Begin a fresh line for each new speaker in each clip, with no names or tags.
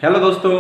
Hello दोस्तों,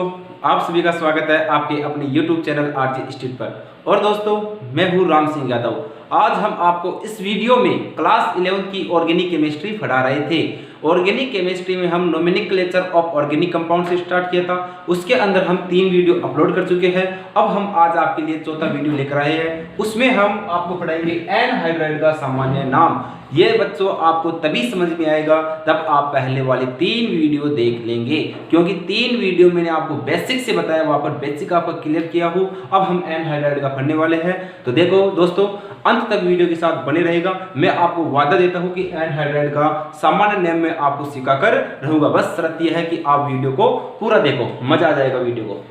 आप सभी का स्वागत है आपके अपने YouTube चैनल आरजे स्ट्रीट पर। और दोस्तों, मैं हूँ राम सिंह यादव। आज हम आपको इस वीडियो में क्लास 11 की ऑर्गेनिक केमिस्ट्री पढ़ा रहे थे। ऑर्गेनिक केमिस्ट्री में हम नोमेनक्लेचर ऑफ ऑर्गेनिक कंपाउंड से स्टार्ट किया था। उसके अंदर हम 3 वीडियो अपलोड कर चुके हैं। अब हम आज आपके लिए चौथा वीडियो लेकर आए हैं। उसमें हम आपको पढ़ाएंगे एनहाइड्राइड का सामान्य नाम। ये बच्चों आपको तभी समझ में आएगा जब आप पहले वाले 3 वीडियो देख लेंगे, क्योंकि 3 वीडियो मैंने आपको बेसिक से बताया, वहां पर बेसिक आपका क्लियर किया हूं। अब हम एनहाइड्राइड का पढ़ने वाले हैं। तो देखो दोस्तों, अंत तक वीडियो के साथ बने रहेगा। मैं आपको वादा देता हूं कि एनहाइड्राइड का सामान्य नेम में आपको सिखाकर रहूंगा। बस शर्त यह है कि आप वीडियो को पूरा देखो, मजा आ जाएगा वीडियो को।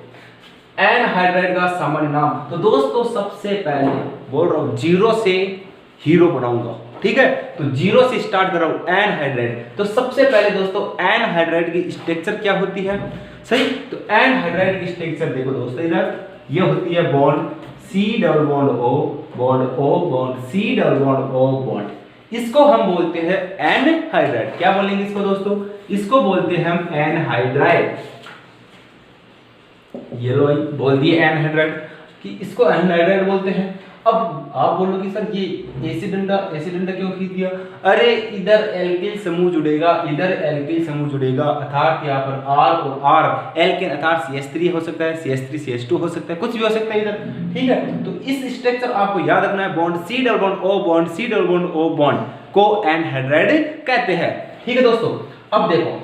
एनहाइड्राइड का सामान्य नाम। तो दोस्तों, सबसे पहले बोल रहा हूं, जीरो से हीरो बनाऊंगा, ठीक है। तो जीरो से स्टार्ट कर रहा हूं एनहाइड्राइड। तो सबसे पहले दोस्तों, एनहाइड्राइड की स्ट्रक्चर क्या होती है, सही। तो एनहाइड्राइड की स्ट्रक्चर देखो दोस्तों, इधर ये होती है bond C double bond O, bond O, bond C double bond O, bond. इसको हम बोलते हैं एनहाइड्राइड। क्या बोलेंगे इसको दोस्तों? इसको बोलते हैं हम एनहाइड्राइड। ये लो बोल दिए एनहाइड्राइड कि इसको एनहाइड्राइड बोलते हैं। अब आप बोलोगे सर ये एसिड डंडा क्यों खींच दिया? अरे इधर एल्किल समूह जुड़ेगा, इधर एल्किल समूह जुड़ेगा, अर्थात यहाँ पर R और R एल्केन अर्थात CH3 हो सकता है, CH3 CH2 हो सकता है, कुछ भी हो सकता है इधर, ठीक है। तो इस स्ट्रक्चर आपको याद रखना है। Bond C double bond O, bond C double bond O, bond को एनहाइड्राइड कहते हैं, ठीक है दोस्तों। अब देखो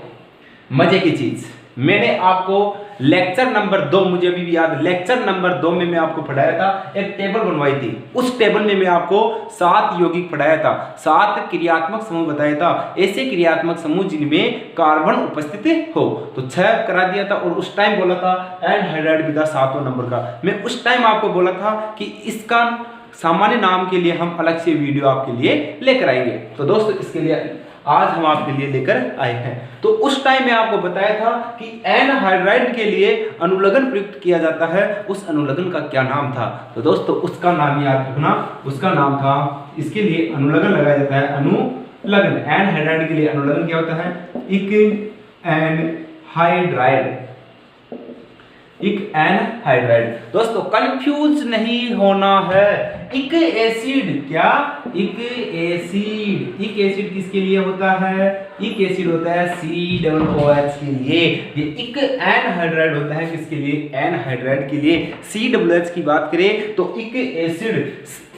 मजे की चीज, मैंने आपको लेक्चर नंबर 2, मुझे अभी भी याद, लेक्चर नंबर 2 में मैं आपको पढ़ाया था, एक टेबल बनवाई थी। उस टेबल में मैं आपको 7 यौगिक पढ़ाया था, 7 क्रियात्मक समूह बताया था, ऐसे क्रियात्मक समूह जिनमें कार्बन उपस्थित हो। तो 6 करा दिया था। और उस टाइम बोला था एनहाइड्राइड विदा 7वें नंबर का। मैं उस टाइम आपको बोला था कि इसका सामान्य नाम के लिए हम अलग से वीडियो आपके लिए लेकर आएंगे। तो दोस्तों, इसके लिए आज हम आपके लिए लेकर आए हैं। तो उस टाइम में आपको बताया था कि एनहाइड्राइड के लिए अनुलग्न प्रयुक्त किया जाता है। उस अनुलग्न का क्या नाम था? तो दोस्तों, उसका नाम याद रखना। उसका नाम था, इसके लिए अनुलग्न लगाया जाता है, अनुलग्न। एनहाइड्राइड के लिए अनुलग्न क्या होता है? इक एनहाइड्राइड, इक एनहाइड्राइड। दोस्तों, कंफ्यूज नहीं होना है। इक एसिड, क्या? इक एसिड। इक एसिड किसके लिए होता है? इक एसिड होता है COOH के लिए। ये इक एनहाइड्राइड होता है किसके लिए? एनहाइड्राइड के लिए। COOH की बात करें तो इक एसिड,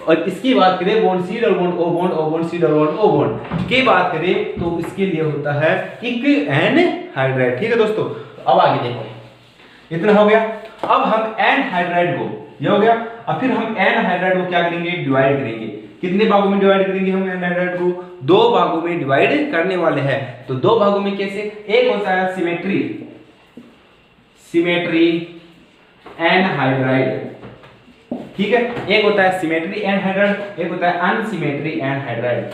और इसकी बात करें bond C double bond O, bond O, bond C double bond O, bond की बात करें तो इसके लिए होता है इक एनहाइड्राइड, ठीक है दोस्तों। अब आगे देखो, इतना हो गया। अब हम एनहाइड्राइड को, ये हो गया। अब फिर हम एनहाइड्राइड को क्या करेंगे? डिवाइड करेंगे। कितने भागों में डिवाइड करेंगे हम एनहाइड्राइड को? 2 भागों में डिवाइड करने वाले हैं। तो 2 भागों में कैसे? एक होता है सिमेट्री, सिमेट्री एनहाइड्राइड, ठीक है। एक होता है सिमेट्री एनहाइड्राइड, एक होता है अनसिमेट्री एनहाइड्राइड।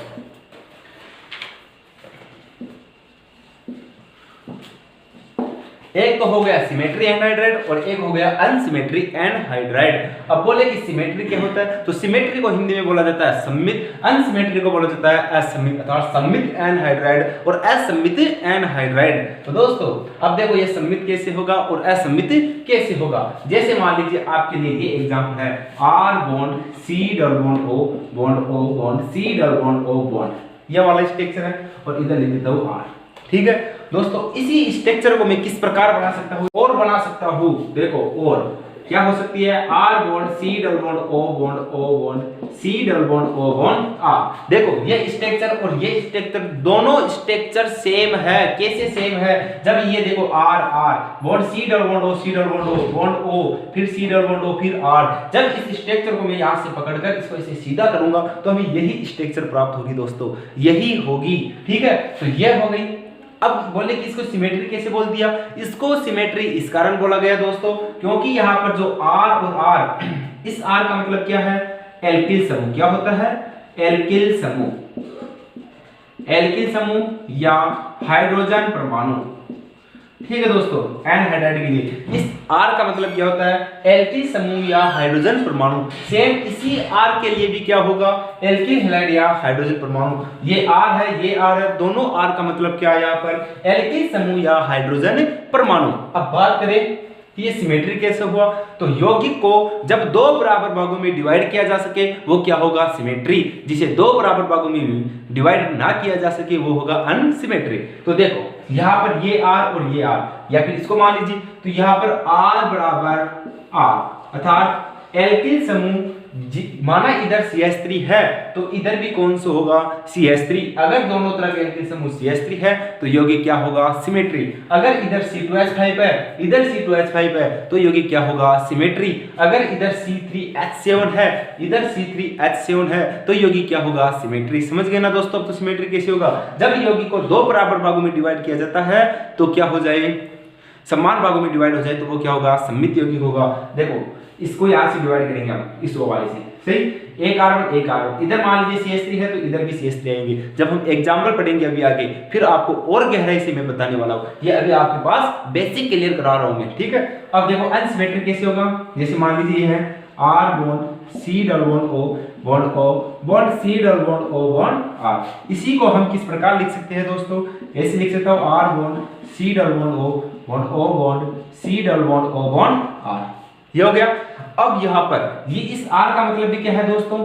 एक तो हो गया सिमेट्री एनहाइड्राइड और एक हो गया अनसिमेट्री एनहाइड्राइड। अब बोले कि सिमेट्री क्या होता है? तो सिमेट्री को हिंदी में बोला जाता है सममित, अनसिमेट्री को बोला जाता है असममित, अर्थात सममित एनहाइड्राइड और असममित एनहाइड्राइड। तो दोस्तों, अब देखो ये सममित कैसे होगा और असममित कैसे होगा। जैसे मान लीजिए आपके लिए ये एग्जांपल है, R bond C double bond O, bond O, bond C double bond O, bond. ये वाला स्ट्रक्चर है और इधर लिख देता हूं R, ठीक है दोस्तों। इसी स्ट्रक्चर को मैं किस प्रकार बना सकता हूँ? और बना सकता हूँ, देखो और क्या हो सकती है? R bond C double bond O, bond O, bond C double bond O, bond R। देखो ये स्ट्रक्चर और ये स्ट्रक्चर, दोनों स्ट्रक्चर सेम है। कैसे सेम है? जब ये देखो R R bond C double bond O, C double bond O, bond O, फिर C डबल बॉन्ड O, फिर R। जब इस स्ट्रक्चर को मैं यहाँ से पकड़कर इसको ऐसे सीधा करूंगा तो हमें यही स्ट्रक्चर प्राप्त होगी दोस्तों, यही होगी, ठीक है। तो ये हो गई। अब बोले कि इसको सिमेट्री कैसे बोल दिया? इसको सिमेट्री इस कारण बोला गया दोस्तों, क्योंकि यहाँ पर जो R और R, इस R का मतलब क्या है? एल्किल समूह। क्या होता है? एल्किल समूह, एल्किल समूह या हाइड्रोजन परमाणु, ठीक है दोस्तों, एनहाइड्राइड के लिए इस R का मतलब क्या होता है, एल्किल समूह या हाइड्रोजन परमाणु। सेम इसी R के लिए भी क्या होगा, एल्किल हैलाइड या हाइड्रोजन परमाणु। ये R है, ये R है, दोनों R का मतलब क्या है यहाँ पर, एल्किल समूह या हाइड्रोजन परमाणु। अब बात करें कि ये सिमेट्री कैसे हुआ, तो यौगिक को जब दो बराबर भागों में डिवाइड किया जा सके वो क्या होगा, सिमेट्री। जिसे दो बराबर भागों में डिवाइड ना किया जा सके वो होगा अनसिमेट्री। तो देखो यहाँ पर ये R और ये R, या फिर इसको मान लीजिए तो यहाँ पर R बराबर R, अर्थात एल्किल समूह माना इधर CH3 है तो इधर भी कौन सा होगा, CH3। अगर दोनों तरफ एल्किल समूह CH3 है तो यौगिक क्या होगा, सिमेट्री। अगर इधर C2H5 है इधर C2H5 है तो यौगिक क्या होगा, सिमेट्री। अगर इधर C3H7 है इधर C3H7 है तो यौगिक क्या होगा, सिमेट्री। समझ गए ना दोस्तों। अब तो सिमेट्री कैसे होगा, जब यौगिक को दो बराबर भागों में डिवाइड किया जाता है तो क्या हो जाए, समान भागों में डिवाइड हो जाए तो वो क्या होगा, सममित यौगिक होगा। देखो इसको यहाँ से डिवाइड करेंगे हम इस वाले से, सही, एक कार्बन इधर मान लीजिए CH3 है तो इधर भी CH3 आएंगे। जब हम एग्जाम्पल पढ़ेंगे अभी आगे फिर आपको और गहराई से मैं बताने वाला हूँ, ये अभी आपके पास बेसिक क्लियर करा रहा हूँ मैं, ठीक है। अब देखो अनसिमेट्रिक कैसे होगा, जैसे मान लीजिए ये है R bond C double bond O bond O bond C double bond O bond R। इसी को हम किस प्रकार लिख सकते हैं दोस्तों, ऐसे लिख सकता हूँ R bond C double bond O bond O bond C double bond O bond R। ये हो गया। अब यहाँ पर ये इस R का मतलब भी क्या है दोस्तों,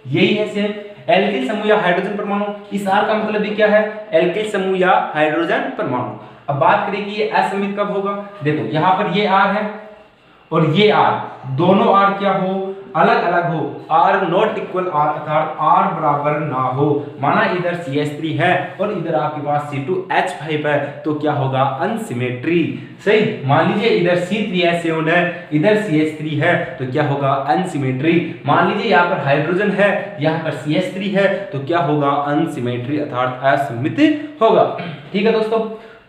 यही है सेम एल्किल समूह या हाइड्रोजन परमाणु। इस R का मतलब भी क्या है, एल्किल समूह या हाइड्रोजन परमाणु। अब बात करें कि ये असममित कब होगा, देखो यहाँ पर ये R है और ये R, दोनों R क्या हो, अलग अलग हो, R नॉट इक्वल R, अर्थात R बराबर ना हो। माना इधर CH3 है और इधर आपके पास C2H5 है तो क्या होगा, अनसिमेट्री। सही, मान लीजिए इधर C3H7 है इधर CH3 है तो क्या होगा, अनसिमेट्री। मान लीजिए यहाँ पर हाइड्रोजन है यहाँ पर CH3 है तो क्या होगा, अनसिमेट्री, अर्थात असममित होगा। ठीक है दोस्तों,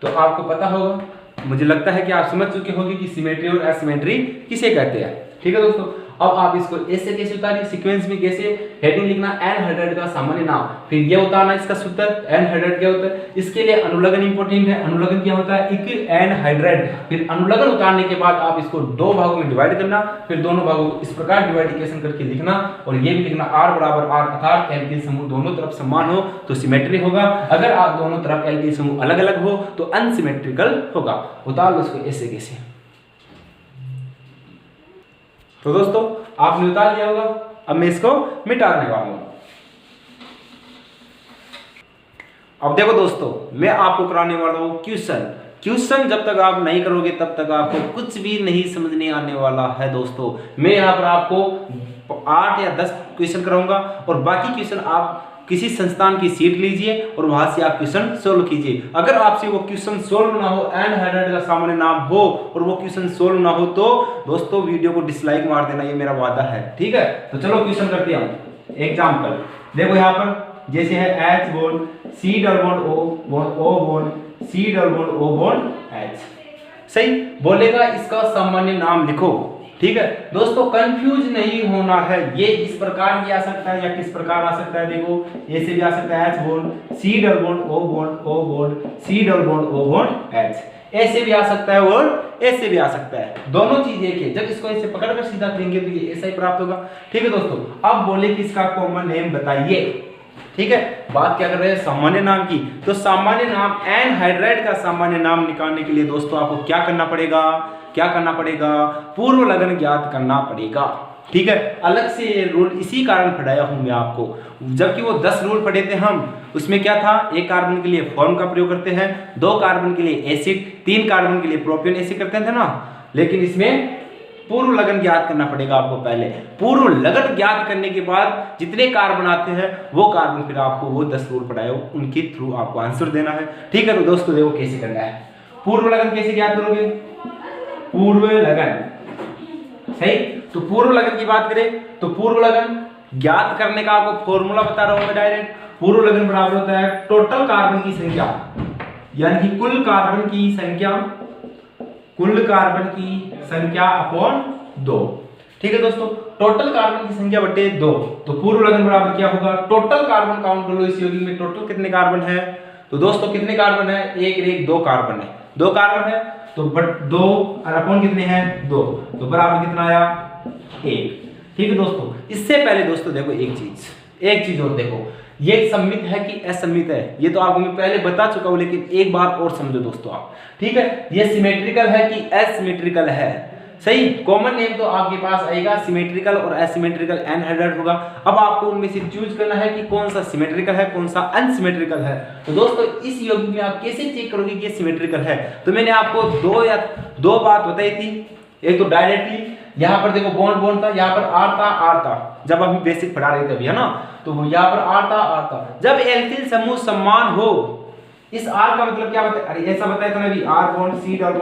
तो आपको पता होगा, मुझे लगता है कि आप समझ चुके होंगे कि सिमेट्री और असिमेट्री किसे कहते हैं। ठीक है दोस्तों, अब आप इसको ऐसे कैसे उतारिए, सीक्वेंस में कैसे, हेडिंग लिखना एनहाइड्राइड का सामान्य नाम, फिर ये उतारना इसका सूत्र एनहाइड्राइड क्या होता है। इसके लिए अनुलग्न इंपॉर्टेंट है, अनुलग्न क्या होता है, इक एनहाइड्राइड। फिर अनुलग्न उतारने के बाद आप इसको दो भागों में डिवाइड करना, फिर दोनों भागों को इस प्रकार डिवाइडिकेशन करके लिखना और ये भी लिखना R बराबर R, अर्थात एल्किल समूह दोनों तरफ समान हो तो सिमेट्री होगा। अगर आप दोनों तरफ एल्किल समूह अलग अलग हो तो अनसिमेट्रिकल होगा। उतार लो इसको ऐसे कैसे। तो दोस्तों आपने उतार लिया होगा, अब मैं इसको मिटाने वाला हूं। अब देखो दोस्तों, मैं आपको कराने वाला हूं क्वेश्चन जब तक आप नहीं करोगे तब तक आपको कुछ भी नहीं समझने आने वाला है दोस्तों। मैं यहाँ पर आपको 8 या 10 क्वेश्चन कराऊंगा और बाकी क्वेश्चन आप किसी संस्थान की सीट लीजिए और वहां से आप क्वेश्चन सोल्व कीजिए। अगर आपसे वो क्वेश्चन सोल्व ना हो, एनहाइड्राइड का सामान्य नाम हो और वो क्वेश्चन सोल्व ना हो तो दोस्तों वीडियो को डिसलाइक मार देना, ये मेरा वादा है। ठीक है, तो चलो क्वेश्चन करते हैं। एग्जांपल देखो यहाँ पर जैसे है H bond C double bond O bond O bond C double bond O bond H। सही बोलेगा, इसका सामान्य नाम लिखो। ठीक है दोस्तों, कंफ्यूज नहीं होना है, ये इस प्रकार भी आ सकता है या किस प्रकार आ सकता है, देखो ऐसे भी आ सकता है H bond C double bond O bond O bond C double bond O bond H, ऐसे भी आ सकता है और ऐसे भी आ सकता है। दोनों चीज एक है, जब इसको ऐसे पकड़कर सीधा करेंगे तो ये ऐसा ही प्राप्त होगा। ठीक है दोस्तों, अब बोले कि इसका कॉमन नेम बताइए। ठीक है, बात क्या कर रहे हैं, सामान्य नाम की। तो सामान्य नाम एनहाइड्राइड का सामान्य नाम निकालने के लिए दोस्तों आपको क्या करना पड़ेगा, पूर्व लगन ज्ञात करना पड़ेगा। ठीक है, अलग से रूल इसी कारण पढ़ाया हूं मैं आपको, जबकि वो 10 रूल पढ़े थे हम। उसमें क्या था, एक कार्बन के लिए फॉर्म का प्रयोग करते हैं, 2 कार्बन के लिए एसिड, 3 कार्बन के लिए प्रोपेन ऐसे करते थे ना। लेकिन इसमें पूर्व लगन ज्ञात करना पड़ेगा आपको पहले। पूर्व लगन ज्ञात करने के बाद जितने कार्बन आते हैं वो कार्बन फिर आपको वो 10 रूल पढ़ाए उनके थ्रू आपको आंसर देना है। ठीक है, तो दोस्तों देखो कैसे करना है। पूर्व लगन कैसे ज्ञात करोगे, पूर्व लगन, सही। तो पूर्व लगन की बात करें तो पूर्व लगन ज्ञात करने का आपको फॉर्मूला बता रहा हूं मैं डायरेक्ट। पूर्व लगन बराबर होता है टोटल कार्बन की संख्या, यानी कि कुल कार्बन की संख्या अपॉन 2। ठीक है दोस्तों, टोटल कार्बन की संख्या बटे 2। तो पूर्व लगन बराबर क्या होगा, टोटल कार्बन काउंट कर लो इस यौगिक में टोटल कितने कार्बन है। तो दोस्तों कितने कार्बन है, 1 2 कार्बन है, 2 कार्बन है। तो बट 2 और अपॉन कितने हैं 2, तो बराबर कितना आया 1। ठीक है दोस्तों, इससे पहले दोस्तों देखो एक चीज और देखो, ये सममित है कि असममित है, ये तो आपको मैं पहले बता चुका हूं, लेकिन एक बार और समझो दोस्तों आप। ठीक है, ये सिमेट्रिकल है कि असिमेट्रिकल है। सही, कॉमन नेम तो आपके पास आएगा सिमेट्रिकल और असिमेट्रिकल एनहाइड्राइड होगा। अब आपको उनमें से चूज करना है कि कौन सा सिमेट्रिकल है, कौन सा अनसिमेट्रिकल है। तो दोस्तों इस यौगिक में आप कैसे चेक करोगे कि ये सिमेट्रिकल है? तो मैंने आपको दो बात बताई थी। एक तो डायरेक्टली यहाँ पर देखो बॉन्ड था, यहाँ पर आर था, जब हम बेसिक पढ़ा रहे थे अभी, है ना, तो यहाँ पर आर था। जब एल्किल समूह समान हो, इस आर का मतलब क्या बताया? अरे ऐसा बताया था ना अभी, R bond C double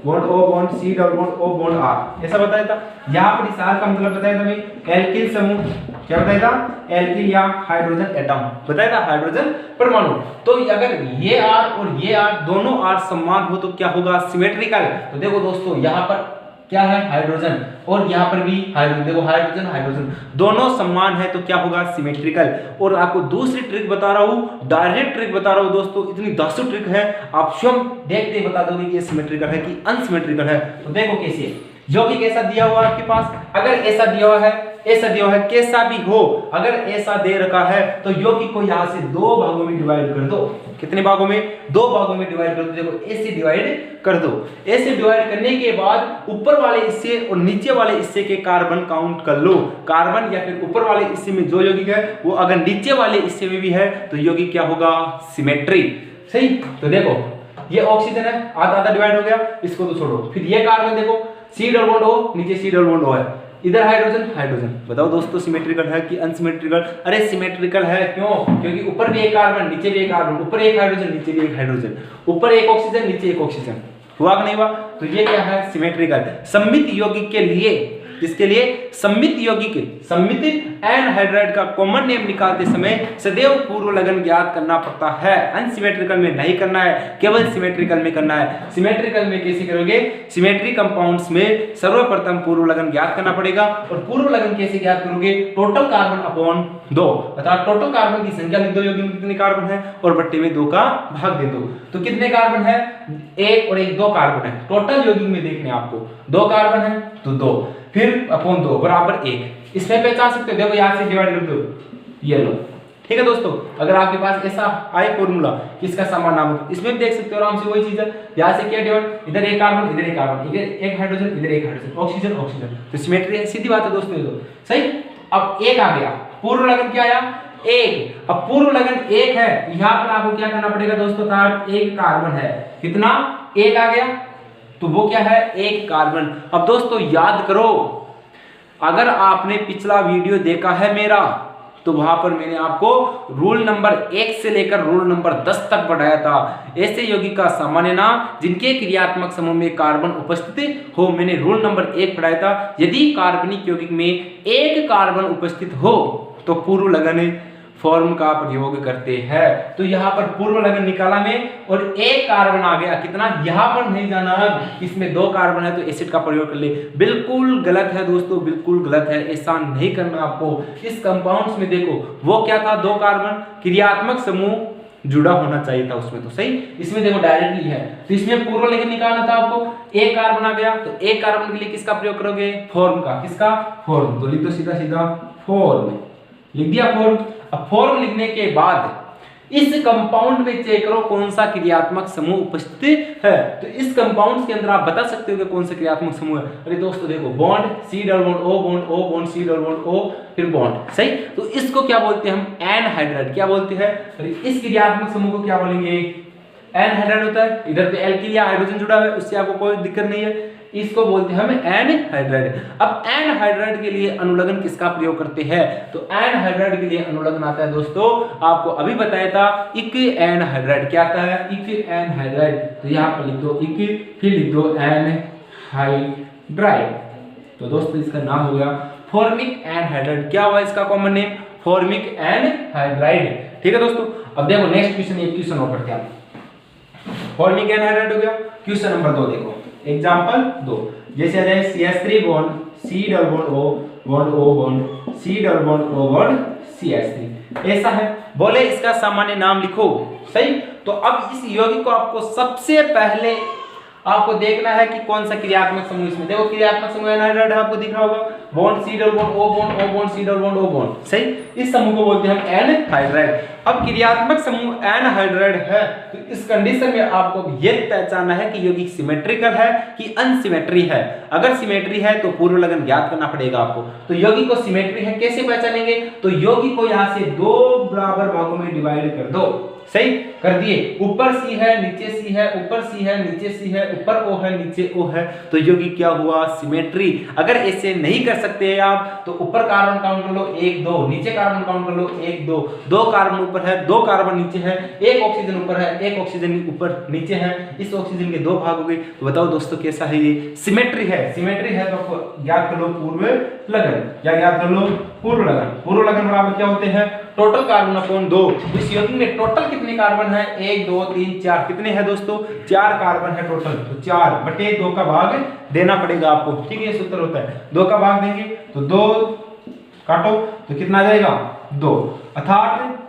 bond O bond C double bond O bond R, ऐसा बताया था। यहाँ पर इस आर का मतलब बताया था भाई एल्किल समूह, क्या बताया था? एल्किल या हाइड्रोजन एटम बताया था, हाइड्रोजन परमाणु। तो अगर ये आर और ये आर दोनों आर समान हो तो क्या होगा? सिमेट्रिकल। तो देखो दोस्तों यहाँ पर क्या है? हाइड्रोजन, और यहाँ पर भी हाइड्रोजन, देखो हाइड्रोजन दोनों समान है तो क्या होगा? सिमेट्रिकल। और आपको दूसरी ट्रिक बता रहा हूँ, डायरेक्ट ट्रिक बता रहा हूँ दोस्तों, इतनी दासु ट्रिक है, आप स्वयं देखते ही बता दोगे कि ये सिमेट्रिकल है कि अनसिमेट्रिकल है। तो देखो कैसे, जो कि कैसा दिया हुआ आपके पास, अगर ऐसा दिया हुआ है, ऐसा दिया हुआ है, कैसा भी हो, अगर ऐसा दे रखा है तो यौगिक को यहाँ से 2 भागों में डिवाइड कर दो। कितने भागों में? 2 भागों में डिवाइड कर दो। देखो ऐसे डिवाइड कर दो। ऐसे डिवाइड करने के बाद ऊपर वाले हिस्से और नीचे वाले हिस्से के कार्बन काउंट कर लो। कार्बन या फिर ऊपर वाले हिस्से में जो यौगिक है वो अगर नीचे वाले हिस्से में भी है तो यौगिक क्या होगा? सिमेट्री। सही, तो देखो ये ऑक्सीजन है, आधा डिवाइड हो गया, इसको तो छोड़ो। फिर ये कार्बन देखो, सी डबल बॉन्ड ओ, नीचे सी डबल बॉन्ड ओ है, इधर हाइड्रोजन। बताओ दोस्तों सिमेट्रिकल है कि अनसिमेट्रिकल? अरे सिमेट्रिकल है, क्यों? क्योंकि ऊपर भी एक कार्बन, नीचे भी एक कार्बन, ऊपर एक हाइड्रोजन, नीचे भी एक हाइड्रोजन, ऊपर एक ऑक्सीजन, नीचे एक ऑक्सीजन। हुआ कि नहीं हुआ? तो ये क्या है? सिमेट्रिकल। सममित यौगिक के लिए, इसके लिए सममित यौगिक, सममित एनहाइड्राइड का कॉमन नेम निकालते समय सदैव पूर्व लगन ज्ञात करना पड़ता है। अनसिमेट्रिकल में नहीं करना है, केवल सिमेट्रिकल में करना है। सिमेट्रिकल में कैसे करोगे? सिमेट्री कंपाउंड्स में सर्वप्रथम पूर्व लगन ज्ञात करना पड़ेगा। और पूर्व लगन कैसे ज्ञात करोगे? टोटल कार्बन अपॉन 2, अर्थात टोटल कार्बन की संख्या लिख दो, यौगिक में कितने कार्बन है, और बट्टे में 2 का भाग दे दो। तो कितने कार्बन है? 1 और 1 2 कार्बन है। टोटल यौगिक में देखने आपको 2 कार्बन है तो 2, फिर अपॉन 2 बराबर 1। इसमें पहचान सकते हो, देखो यहाँ से डिवाइड कर दो, ये लो। ठीक है दोस्तों, अगर आपके पास ऐसा आए फॉर्मूला किसका समान नाम है, इसमें देख सकते हो आराम से वही चीज है। यहाँ से क्या डिवाइड, इधर एक कार्बन, इधर एक कार्बन, इधर एक हाइड्रोजन, इधर एक हाइड्रोजन, ऑक्सीजन। तो सिमेट्री है, सीधी बात है दोस्तों ये तो। सही, अब 1 आ गया, पूर्व लगन क्या आया? 1। अब पूर्व लगन 1 है, यहाँ पर आपको क्या करना पड़ेगा दोस्तों? था 1 कार्बन है, कितना? 1 आ गया, तो वो क्या है? 1 कार्बन। अब दोस्तों याद करो, अगर आपने पिछला वीडियो देखा है मेरा, तो वहां पर मैंने आपको रूल नंबर 1 से लेकर रूल नंबर 10 तक पढ़ाया था। ऐसे यौगिक का सामान्य नाम जिनके क्रियात्मक समूह में कार्बन उपस्थित हो, मैंने रूल नंबर 1 पढ़ाया था। यदि कार्बनिक यौगिक में 1 कार्बन उपस्थित हो तो पूर्व लगन फॉर्म का प्रयोग करते हैं। तो यहाँ पर पूर्व लगन निकाला में और 1 कार्बन आ गया, कितना? यहाँ पर नहीं जाना, इसमें 2 कार्बन है तो एसिड का प्रयोग कर ले। बिल्कुल गलत है दोस्तों, बिल्कुल गलत है, ऐसा नहीं करना आपको। इस कंपाउंड्स में देखो वो क्या था? 2 कार्बन, क्रियात्मक समूह जुड़ा होना चाहिए था उसमें, तो सही। इसमें देखो डायरेक्टली है, तो इसमें पूर्व लगन निकालना था आपको। 1 कार्बन आ गया, तो 1 कार्बन के लिए किसका प्रयोग करोगे? फॉर्म का। किसका? फॉर्म। तो लिख दो सीधा फॉर्म, लिख दिया फॉर्म। अब फॉर्म लिखने के बाद इस कंपाउंड में चेक करो कौन सा क्रियात्मक समूह उपस्थित है। तो इस कंपाउंड के अंदर आप बता सकते हो कि कौन सा क्रियात्मक समूह है। अरे दोस्तों देखो, bond C double bond O bond O bond C double bond O, फिर बॉन्ड। सही, तो इसको क्या बोलते हैं हम? एनहाइड्राइड। क्या बोलते हैं? अरे इस क्रियात्मक समूह को क्या बोलेंगे? एनहाइड्राइड होता है। इधर पे एल्किल या हाइड्रोजन जुड़ा हुआ है, उससे आपको कोई दिक्कत नहीं है, इसको बोलते हैं हम एनहाइड्राइड। अब एनहाइड्राइड के लिए अनुलग्न किसका प्रयोग करते हैं? तो एनहाइड्राइड के लिए अनुलग्न आता है दोस्तों, आपको अभी बताया था, इक एनहाइड्राइड। क्या आता है? इक एनहाइड्राइड। तो यहाँ पर लिख दो इक, फिर लिख दो एनहाइड्राइड। तो दोस्तों इसका नाम हो गया फॉर्मिक एनहाइड्राइड। क्या हुआ इसका कॉमन नेम? Formic anhydride. ठीक है दोस्तों, अब देखो नेक्स्ट क्वेश्चन, एक क्वेश्चन और पढ़ते हैं। फॉर्मिक एनहाइड्राइड हो गया। क्वेश्चन नंबर 2 देखो, एग्जांपल 2, जैसे आ जाए CH3 bond C double bond O bond C double bond O bond CH3, ऐसा है। बोले इसका सामान्य नाम लिखो। सही, तो अब इस यौगिक को आपको सबसे पहले आपको देखना है कि कौन सा क्रियात्मक समूह इसमें। देखो क्रियात्मक समूह एनहाइड्राइड है, आपको दिख रहा होगा, bond C double bond O bond, O bond C double bond O bond, सही। इस समूह को बोलते हैं हम एनहाइड्राइड। अब क्रियात्मक समूह एनहाइड्राइड है तो इस कंडीशन में आपको ये पहचानना है कि यौगिक सिमेट्रिकल है कि अनसिमेट्री है। अगर सिमेट्री है तो पूर्व लगन ज्ञात करना पड़ेगा आपको। तो यौगिक को सिमेट्री है कैसे पहचानेंगे, तो यौगिक को यहाँ से दो बराबर भागों में डिवाइड कर दो, सही कर दिए। ऊपर सी है नीचे सी है, ऊपर सी है नीचे सी है, ऊपर ओ है नीचे ओ है, तो यौगिक क्या हुआ, सिमेट्री। अगर ऐसे नहीं कर सकते हैं आप तो ऊपर कार्बन काउंट कर लो 1 2, नीचे कार्बन काउंट कर लो 1 2, दो कार्बन ऊपर है, दो कार्बन नीचे है, एक ऑक्सीजन ऊपर है, एक ऑक्सीजन ऊपर नीचे है, इस ऑक्सीजन के दो भाग हो गए। तो बताओ दोस्तों कैसा है ये, सिमेट्री है। सिमेट्री है तो ज्ञात कर लो पूर्व लगन, क्या ज्ञात कर लो, पूर्व लगन। पूर्व लगन बराबर क्या होते हैं, टोटल कार्बन अपॉन 2। इस यौगिक में टोटल कितने कार्बन है, 1 2 3 4, कितने हैं दोस्तों, 4 कार्बन है टोटल। तो 4 बटे 2 का भाग देना पड़ेगा आपको, ठीक है, ये सूत्र होता है। 2 का भाग देंगे तो 2 काटो तो कितना आ जाएगा, 2, अर्थात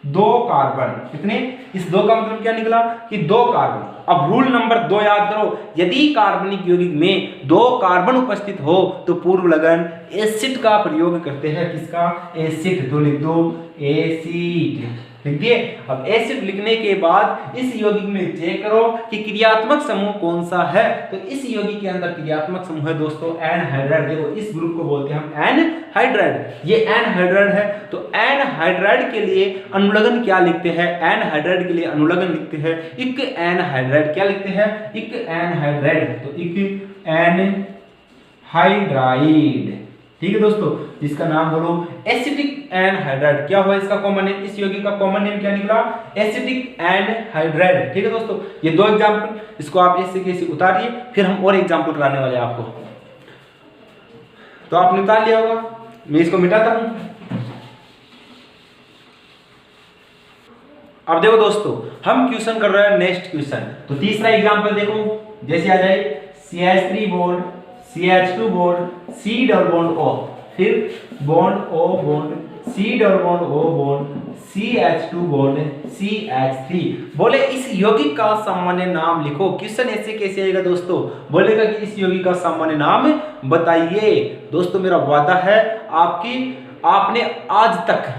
2 कार्बन, कितने, इस 2 का मतलब क्या निकला कि 2 कार्बन। अब रूल नंबर 2 याद करो, यदि कार्बनिक यौगिक में 2 कार्बन उपस्थित हो तो पूर्व लगन एसिड का प्रयोग करते हैं। किसका, एसिड। तो लिख दो एसिड, लिख दिए। अब एसिड लिखने के बाद इस यौगिक में चेक करो कि क्रियात्मक समूह कौन सा है। तो इस यौगिक के अंदर क्रियात्मक समूह है दोस्तों एनहाइड्राइड। देखो इस ग्रुप को बोलते हैं हम एनहाइड्राइड। ये एनहाइड्राइड है तो एनहाइड्राइड के लिए अनुलग्न क्या लिखते हैं, एनहाइड्राइड के लिए अनुलग्न लिखते हैं इक एनहाइड्राइड। क्या लिखते हैं, इक एनहाइड्राइड। तो इक एनहाइड्राइड, ठीक है दोस्तों, जिसका नाम बोलो एसिटिक एनहाइड्राइड। क्या हुआ इसका कॉमन नेम, इस यौगिक का कॉमन नेम क्या निकला, एसिटिक एनहाइड्राइड। ठीक है दोस्तों, ये 2 एग्जांपल, इसको आप ऐसे कैसे उतारिए, फिर हम और एग्जांपल कराने वाले हैं आपको। तो आपने उतार लिया होगा, मैं इसको मिटाता हूं। अब देखो दोस्तों, हम क्वेश्चन कर रहे हैं नेक्स्ट क्वेश्चन। तो तीसरा एग्जांपल देखो, जैसे आ जाए CH3 bond CH2 bond C double bond O, फिर bond O bond C double bond O bond CH2 bond CH3। बोले इस यौगिक का सामान्य नाम लिखो। क्वेश्चन ऐसे कैसे आएगा दोस्तों, बोलेगा कि इस यौगिक का सामान्य नाम बताइए। दोस्तों मेरा वादा है आपने आज तक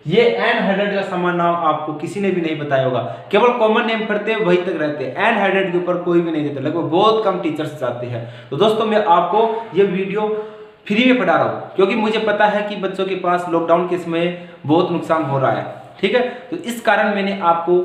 ये एनहाइड्राइड का सामान्य नाम आपको किसी ने भी नहीं बताया होगा। केवल कॉमन नेम पढ़ते हैं वही तक रहते हैं, एनहाइड्राइड के ऊपर कोई भी नहीं देता, लगभग बहुत कम टीचर्स जाते हैं। तो दोस्तों मैं आपको ये वीडियो फ्री में पढ़ा रहा हूँ क्योंकि मुझे पता है कि बच्चों के पास लॉकडाउन के समय बहुत नुकसान हो रहा है, ठीक है। तो इस कारण मैंने आपको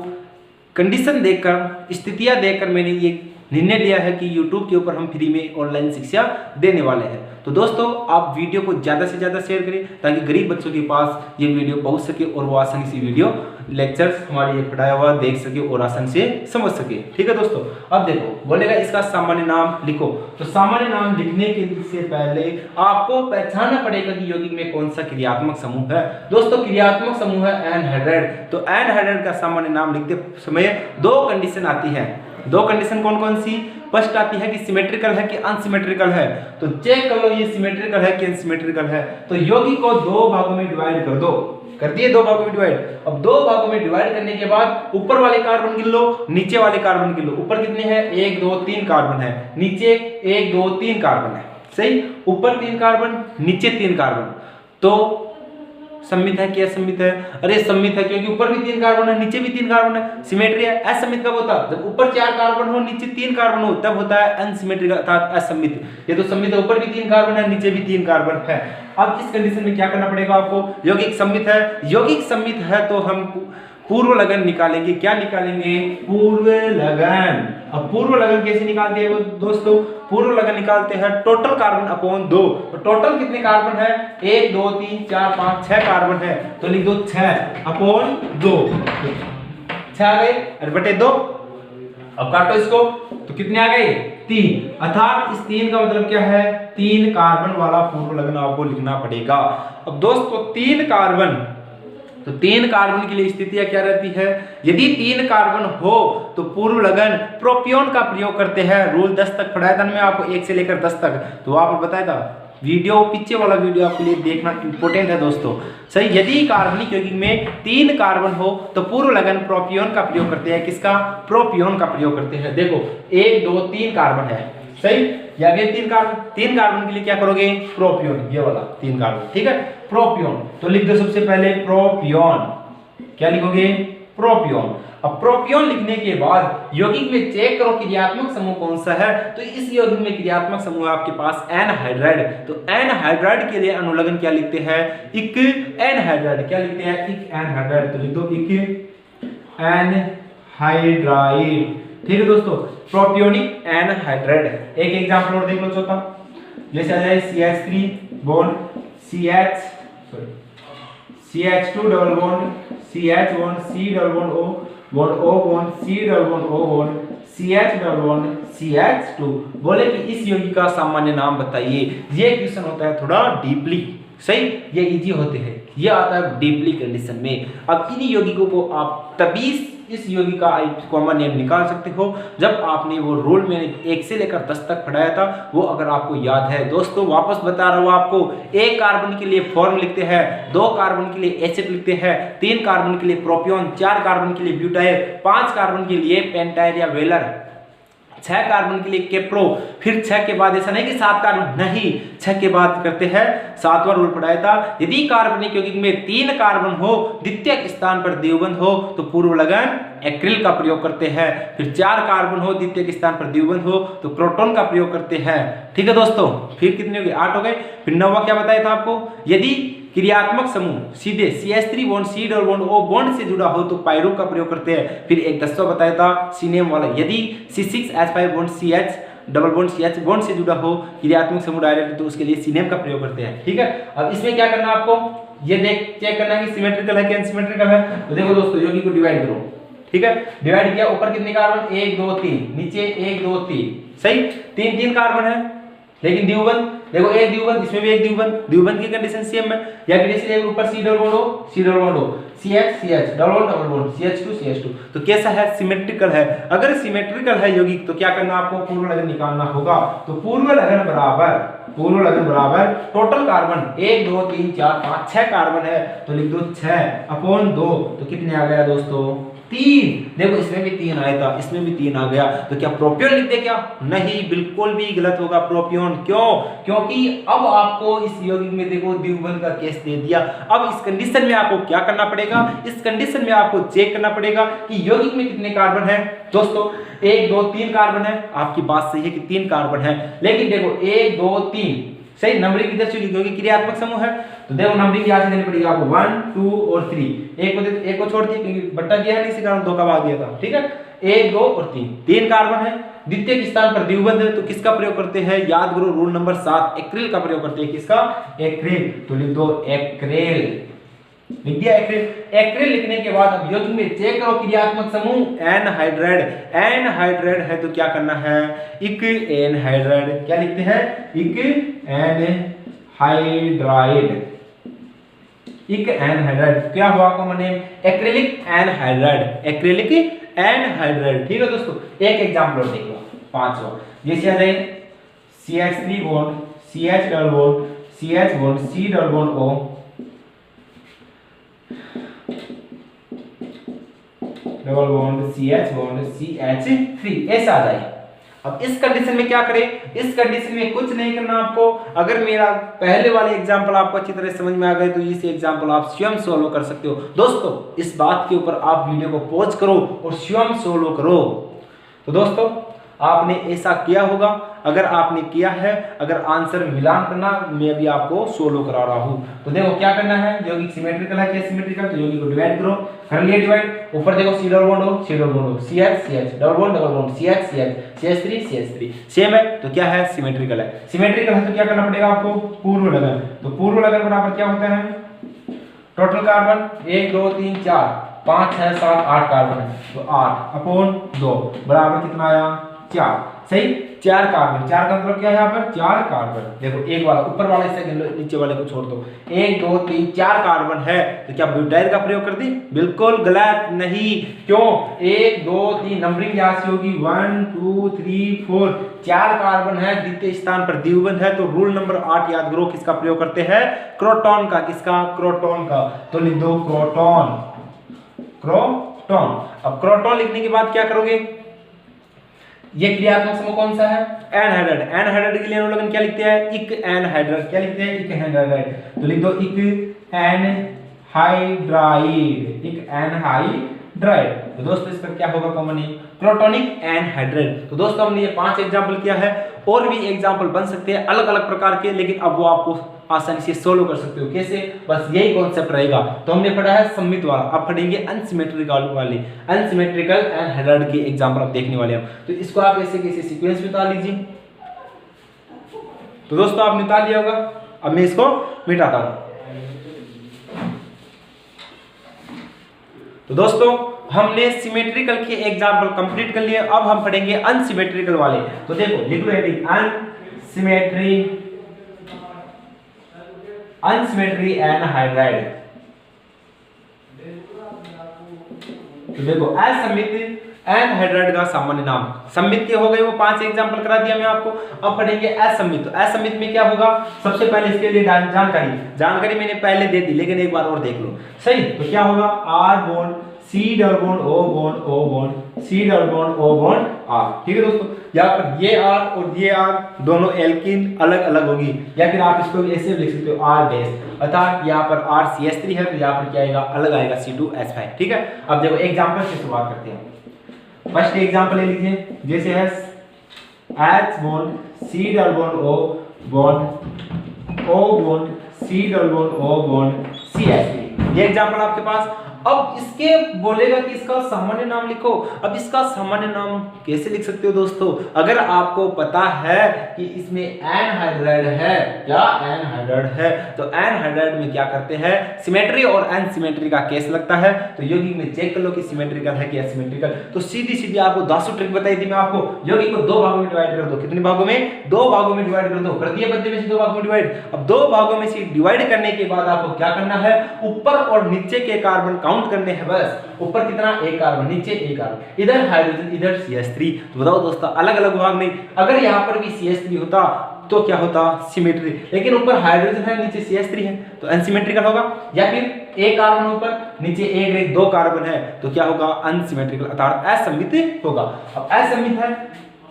कंडीशन देखकर, स्थितियाँ देखकर मैंने ये निर्णय लिया है कि YouTube के ऊपर हम फ्री में ऑनलाइन शिक्षा देने वाले हैं। तो दोस्तों आप वीडियो को ज़्यादा से ज़्यादा शेयर करें ताकि गरीब बच्चों के पास ये वीडियो पहुंच सके और वो आसानी से वीडियो लेक्चर्स हमारे ये पढ़ाया हुआ देख सके और आसानी से समझ सके, ठीक है दोस्तों। अब देखो बोलेगा इसका सामान्य नाम लिखो। तो सामान्य नाम लिखने के से पहले आपको पहचानना पड़ेगा कि यौगिक में कौन सा क्रियात्मक समूह है। दोस्तों क्रियात्मक समूह है एनहाइड्राइड। तो एनहाइड्राइड का सामान्य नाम लिखते समय 2 कंडीशन आती है। 2 कंडीशन कौन कौन सी, फर्स्ट आती है कि सिमेट्रिकल है कि अनसिमेट्रिकल है। तो चेक कर लो ये सिमेट्रिकल है कि अनसिमेट्रिकल है। तो यौगिक को 2 भागों में डिवाइड कर दो, कर दिए 2 भागों में डिवाइड। अब 2 भागों में डिवाइड करने के बाद ऊपर वाले कार्बन गिन लो, नीचे वाले कार्बन गिन लो। ऊपर कितने हैं, 1 2 3 कार्बन है, नीचे 1 2 3 कार्बन है, सही। ऊपर 3 कार्बन, नीचे 3 कार्बन। तो सम्मित है कि असम्मित है, अरे सम्मित है क्योंकि ऊपर भी 3 कार्बन है नीचे भी 3 कार्बन है। सिमेट्री है। असम्मित कब होता है, जब ऊपर 4 कार्बन हो नीचे 3 कार्बन हो, तब होता है अनसिमेट्रिक अर्थात असम्मित। ये तो सम्मित है, ऊपर भी 3 कार्बन है नीचे भी 3 कार्बन है। अब इस कंडीशन में क्या करना पड़ेगा आपको, यौगिक सम्मित है। यौगिक सम्मित है तो हम पूर्व लगन निकालेंगे। क्या निकालेंगे, पूर्व लगन। अब पूर्व लगन कैसे निकालते हैं दोस्तों, पूर्व लगन निकालते हैं टोटल कार्बन अपॉन 2। तो टोटल कितने कार्बन है, 1 2 3 4 5 6 कार्बन है। तो लिख दो 6 अपॉन 2, 6 आ गए और बटे 2। अब काटो इसको तो कितने आ गए, 3। अर्थात इस 3 का मतलब क्या है, 3 कार्बन वाला पूर्व लगन आपको लिखना पड़ेगा। अब दोस्तों 3 कार्बन, तो 3 कार्बन के लिए स्थितियां क्या रहती है, यदि 3 कार्बन हो तो पूर्व लगन प्रोपियोन का प्रयोग करते हैं। रूल 10 तक पढ़ाया था मैं आपको, 1 से लेकर 10 तक, तो आपको बताया था वीडियो पीछे वाला वीडियो आपके लिए देखना इंपॉर्टेंट है दोस्तों। सही, यदि कार्बनिक यौगिक में 3 कार्बन हो तो पूर्व लगन प्रोपियोन का प्रयोग करते हैं। किसका? प्रोपियोन का प्रयोग करते हैं। देखो 1 2 3 कार्बन है, सही, या फिर 3 कार्बन के लिए क्या करोगे? प्रोपियोन, ये वाला 3 कार्बन, ठीक है, प्रोपियोन। तो लिख दो सबसे पहले प्रोपियोन। क्या लिखोगे? प्रोपियोन। अब प्रोपियोन लिखने के बाद यौगिक में चेक करो क्रियात्मक समूह कौन सा है। तो इस यौगिक में क्रियात्मक समूह है आपके पास एनहाइड्राइड। तो एनहाइड्राइड के लिए अनुलग्न क्या लिखते हैं? इक एनहाइड्राइड। क्या लिखते हैं? इक एनहाइड्राइड। तो लिख दो इक एनहाइड्राइड। ठीक है दोस्तों, प्रोपियोनिक एनहाइड्राइड है। एक एग्जांपल और देख लो चौथा, जैसे आ जाए CH3 bond CH2 double bond CH bond C double bond O bond O bond C double bond O bond CH double bond CH2। बोले कि इस यौगिक का सामान्य नाम बताइए। ये क्वेश्चन होता है थोड़ा डीपली, सही, ये इजी होते हैं, ये आता है डीपली कंडीशन में। अब इन यौगिकों को आप तभी इस यौगिक का कॉमन नेम निकाल सकते हो जब आपने वो रूल में 1 से लेकर 10 तक पढ़ाया था, वो अगर आपको याद है। दोस्तों वापस बता रहा हूं आपको, 1 कार्बन के लिए फॉर्म लिखते हैं, 2 कार्बन के लिए एसिड लिखते हैं, 3 कार्बन के लिए प्रोपियोन, 4 कार्बन के लिए ब्यूटाइल, 5 कार्बन के लिए पेंटाइल या वेलर, 6 कार्बन के लिए केप्रो, फिर 6 के बाद ऐसा नहीं कि 7 कार्बन, नहीं, 6 के बाद करते हैं 7वां रूल पढ़ाया था। यदि कार्बनिक यौगिक में 3 कार्बन हो, द्वितीयक स्थान पर द्विबंध हो तो पूर्व लगन एक्रिल का प्रयोग करते हैं। फिर 4 कार्बन हो, द्वितीयक स्थान पर द्विबंध हो तो क्रोटोन का प्रयोग करते हैं। ठीक है दोस्तों, फिर कितने हो गए? 8 हो गए। फिर 9वां क्या बताया था आपको? यदि क्रियात्मक समूह सीधे CH3 bond C double bond O bond से जुड़ा हो तो पायरो का प्रयोग करते हैं। फिर एक 10वां बताया था सिनेम वाला, यदि C6H5 bond CH double bond CH bond से जुड़ा हो क्रियात्मक समूह डायरेक्ट तो उसके लिए सिनेम का प्रयोग करते हैं। ठीक है, अब इसमें क्या करना आपको? ये चेक करना है कि सिमेट्रिकल है कि अनसिमेट्रिकल है। तो देखो दोस्तों, यौगिक को डिवाइड करो, ठीक है, डिवाइड किया, ऊपर कितने कार्बन? 1 2 3, नीचे 1 2 3, सही, 3 कार्बन है, लेकिन द्विबंध देखो, एक द्विबंध, इसमें भी एक द्विबंध की कंडीशन सेम है। या फिर एक ऊपर C double bond O CH double bond CH2 तो कैसा है? सिमेट्रिकल है। अगर सिमेट्रिकल है यौगिक तो क्या करना आपको? पूर्व लगन निकालना होगा। तो पूर्व लगन बराबर टोटल कार्बन 1 2 3 4 5 6 कार्बन है, तो लिख दो 6/2। तो कितने आ गया दोस्तों? 3। देखो इसमें भी 3 आया था, इसमें भी 3 आ गया, तो क्या प्रोपियोन लिख दे? क्या नहीं, बिल्कुल भी गलत होगा प्रोपियोन। क्यों? क्योंकि अब आपको इस यौगिक में देखो द्विबंध का केस दे दिया। अब इस कंडीशन में आपको क्या करना पड़ेगा? इस कंडीशन में आपको चेक करना पड़ेगा कि यौगिक में कितने कार्बन है। दोस्तों 1 2 3 कार्बन है, आपकी बात सही है कि 3 कार्बन है, लेकिन देखो 1 2 3, सही, नंबरिंग किधर से क्योंकि क्रियात्मक समूह है। तो देखो नंबरिंग यहाँ से देनी पड़ेगी आपको 1 2 और 3। एक को छोड़ दिया क्योंकि बट्टा गया है, इसी कारण 2 का भाग दिया था। ठीक है, 1 2 और 3 कार्बन है, द्वितीयक स्थान पर द्विबंध है, तो किसका प्रयोग करते हैं? याद करो रूल नंबर 7, एक्रिल का प्रयोग करते हैं। किसका? एक्रिल। तो लिख दो एक्रिल, लिख दिया एक्रिल। एक्रिल लिखने के बाद अब यौगिक में चेक करो क्रियात्मक समूह एनहाइड्राइड है, तो क्या करना है? इक एनहाइड्राइड। क्या लिखते हैं? इक एनहाइड्राइड। क्या हुआ कॉमन नेम? Acrylic anhydride. ठीक है दोस्तों, एक एग्जांपल और देख लो 5वां, जैसे आ जाए CH3 bond CH double bond C double bond O double bond CH3, ऐसा आ जाए। अब इस कंडीशन में क्या करें? इस कंडीशन में कुछ नहीं करना आपको। अगर मेरा पहले वाले एग्जांपल आपको अच्छी तरह समझ में आ गए तो इस एग्जांपल आप स्वयं सोल्व कर सकते हो। दोस्तों इस बात के ऊपर आप वीडियो को पॉज करो और स्वयं सोल्व करो। तो दोस्तों आपने ऐसा किया होगा, अगर आपने किया है, अगर आंसर मिलान करना, मैं भी आपको सोल्व करा रहा हूं। तो देखो क्या करना है, यौगिक सिमेट्रिकल है क्या सिमेट्रिकल, तो यौगिक को डिवाइड करो, कर लिया डिवाइड। ऊपर देखो C double bond O CH double bond CH3 same है, तो क्या है? सिमेट्रिकल है। सिमेट्रिकल है तो क्या करना पड़ेगा आपको? पूर्व लगन। तो पूर्व लगन बराबर क्या होता है? टोटल कार्बन 1 2 3 4 5 6 7 8 कार्बन है, तो 8/2 बराबर कितना आया? 4। सही, 4 कार्बन, 4 का मतलब क्या है यहाँ पर 4 कार्बन। देखो एक वाला ऊपर वाले से नीचे वाले को छोड़ दो, 1 2 3 4 कार्बन है, तो क्या ब्यूटाइल का प्रयोग कर दी? बिल्कुल गलत, नहीं। क्यों? 1 2 3 नंबरिंग यहाँ से होगी 1 2 3 4, 4 कार्बन है, द्वितीय स्थान पर द्विबंध है, तो रूल नंबर 8 याद करो, किसका प्रयोग करते हैं? क्रोटॉन का। किसका? क्रोटॉन का। तो लिख दो क्रोटॉन, क्रोटॉन। अब क्रोटॉन लिखने के बाद क्या करोगे? ये क्रियात्मक समूह कौन सा है? एनहाइड्राइड। एनहाइड्राइड के लिए हम लोग क्या लिखते हैं? इक एनहाइड्राइड। क्या लिखते हैं? इक एनहाइड्राइड। तो लिख दो इक एनहाइड्राइड, इक एनहाइड्राइड। तो दोस्तों इसका क्या होगा कॉमन नेम? Crotonic anhydride. तो दोस्तों हमने ये 5 एग्जांपल किया है, और भी एग्जांपल बन सकते हैं अलग अलग प्रकार के, लेकिन अब वो आपको आसानी से सोल्व कर सकते हो। कैसे? बस यही कॉन्सेप्ट रहेगा। तो हमने पढ़ा है सममित वाला, अब पढ़ेंगे अनसिमेट्रिकल वाले, अनसिमेट्रिकल एनहाइड्राइड के एग्जांपल अब देखने वाले हैं। तो इसको आप ऐसे कैसे सीक्वेंस में उतार लीजिए। तो दोस्तों आपने उतार लिया होगा, अब मैं इसको मिटाता हूं। तो दोस्तों हमने सिमेट्रिकल के एग्जांपल कंप्लीट कर लिए, अब हम पढ़ेंगे अनसिमेट्रिकल वाले। तो देखो लिख लो हेडिंग अनसिमेट्री एनहाइड्राइड। तो देखो असममित एनहाइड्राइड का सामान्य नाम। सममित के हो गए वो 5 एग्जांपल करा दिया मैं आपको। अब पढ़ेंगे असममित। तो असममित में क्या होगा? सबसे पहले इसके लिए जानकारी मैंने पहले दे दी, लेकिन एक बार और देख लो सही। तो क्या होगा? R bond C double bond O bond O bond C double bond O bond R। ठीक है दोस्तों, यहाँ पर ये R और ये R दोनों एल्कीन अलग अलग होगी, या फिर आप इसको ऐसे भी लिख सकते हो R डैश, अर्थात यहाँ पर RCH3 है तो यहाँ पर क्या आएगा? अलग आएगा C2H5। ठीक है, अब देखो एग्जांपल से शुरुआत करते हैं। फर्स्ट एग्जांपल ले लीजिए, जैसे है H bond C double bond O bond O bond C double bond O bond CH3। ये एग्जांपल आपके पास। अब इसके बोलेगा कि इसका सामान्य नाम लिखो। अब इसका सामान्य नाम कैसे लिख सकते हो दोस्तों? अगर आपको पता है कि इसमें एनहाइड्राइड है, क्या एनहाइड्राइड है, तो एनहाइड्राइड में क्या करते हैं? सिमेट्री और अनसिमेट्री का केस लगता है। तो यौगिक में चेक कर लो कि सिमेट्रिकल है कि असिमेट्रिकल। तो सीधी सीधी आपको 10 ट्रिक बताई थी मैं आपको। यौगिक को 2 भागों में डिवाइड कर दो। कितने भागों में? 2 भागों में डिवाइड कर दो। कर दिया बदले में से 2 भागों में डिवाइड। अब 2 भागों में से डिवाइड करने के बाद आपको क्या करना है? ऊपर और नीचे के कार्बन काउंट करने हैं। बस ऊपर कितना? 1 कार्बन, नीचे 1 कार्बन, इधर हाइड्रोजन इधर CH3। तो बताओ दोस्तों अलग अलग भाग नहीं। अगर यहाँ पर भी CH3 होता तो क्या होता? सिमेट्री। लेकिन ऊपर हाइड्रोजन है नीचे CH3 है तो अनसिमेट्रिकल होगा। या फिर 1 कार्बन ऊपर नीचे 1 2 कार्बन है तो क्या होगा? अनसिमेट्रिकल अर्थात असममित होगा। अब असममित है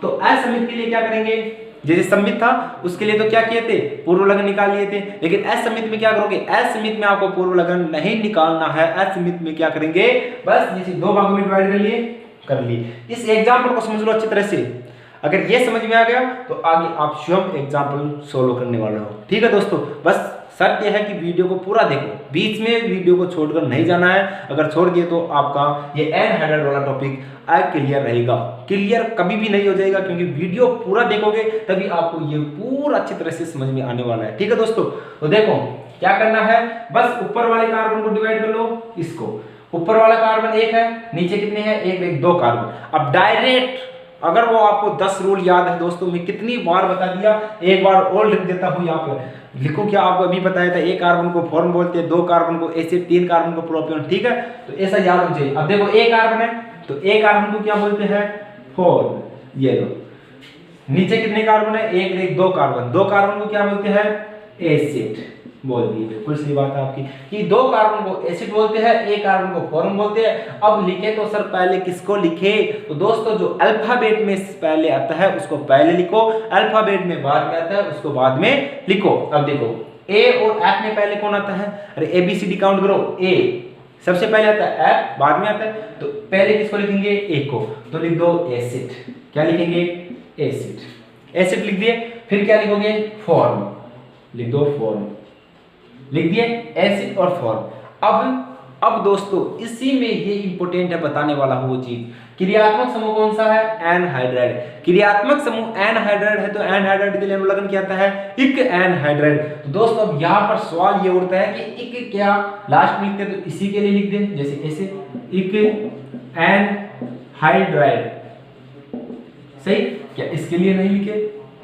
तो असममित के लिए क्या करेंगे? जैसे सममित था उसके लिए तो क्या किए थे? पूर्व लगन निकाल लिए थे। लेकिन असममित में क्या करोगे? असममित में आपको पूर्व लगन नहीं निकालना है। असममित में क्या करेंगे? बस जैसे 2 भागों में डिवाइड कर लिए। इस एग्जांपल को समझ लो अच्छी तरह से। अगर ये समझ में आ गया तो आगे आप स्वयं एग्जांपल सोल्व करने वाले हो। ठीक है दोस्तों, बस शर्त यह है कि वीडियो को पूरा देखो, बीच में वीडियो को छोड़कर नहीं जाना है। अगर छोड़ दिए तो आपका ये एनहाइड्राइड वाला टॉपिक क्लियर रहेगा। क्लियर कभी भी नहीं हो जाएगा, क्योंकि वीडियो पूरा देखोगे तभी आपको ये पूरा अच्छी तरह से समझ में आने वाला है। ठीक है दोस्तों, तो देखो क्या करना है? बस ऊपर वाले कार्बन को डिवाइड कर लो। इसको ऊपर वाला कार्बन 1 है, नीचे कितने हैं? 1 2 कार्बन। अब डायरेक्ट अगर वो आपको 10 रूल याद है दोस्तों, मैं कितनी बार बता दिया, एक बार और लिख देता हूं। यहाँ पर लिखो, क्या आपको अभी बताया था? 1 कार्बन को फॉर्म बोलते हैं, 2 कार्बन को एसिड, 3 कार्बन को प्रोपियन। ठीक है, तो ऐसा याद होना चाहिए। अब देखो 1 कार्बन है तो 1 कार्बन को क्या बोलते हैं? फॉर्म। ये लो, नीचे कितने कार्बन है? 1 2 कार्बन। 2 कार्बन को क्या बोलते हैं? एसिड बोल दिए। बिल्कुल सही बात है आपकी कि 2 कार्बन को एसिड बोलते हैं, 1 कार्बन को फॉर्म बोलते हैं। अब लिखे तो सर पहले किसको लिखे? तो दोस्तों जो अल्फाबेट में पहले आता है उसको पहले लिखो, अल्फाबेट में बाद में आता है उसको बाद में लिखो। अब देखो ए और एफ में पहले कौन आता है? अरे ABCD काउंट करो। ए सबसे पहले आता है, एफ बाद में आता है, तो पहले किसको लिखेंगे? ए को। तो लिख दो एसिड। क्या लिखेंगे? एसिड। एसिड लिख दिए, फिर क्या लिखोगे? फॉर्म। लिख दो फॉर्म। लिख दिए एसिड और फॉर्म। अब दोस्तों इसी में ये इंपॉर्टेंट है, बताने वाला हूं वो चीज। क्रियात्मक समूह कौन सा है? एनहाइड्राइड। क्रियात्मक समूह एनहाइड्राइड है तो एनहाइड्राइड के लिए अनुलग्न क्या आता है? इक एनहाइड्राइड। तो दोस्तों अब यहाँ पर सवाल ये उठता है कि इक क्या लास्ट में लिखते हैं, तो इसी के लिए लिख दें, जैसे ऐसे इक एनहाइड्राइड। सही, क्या इसके लिए नहीं लिखे?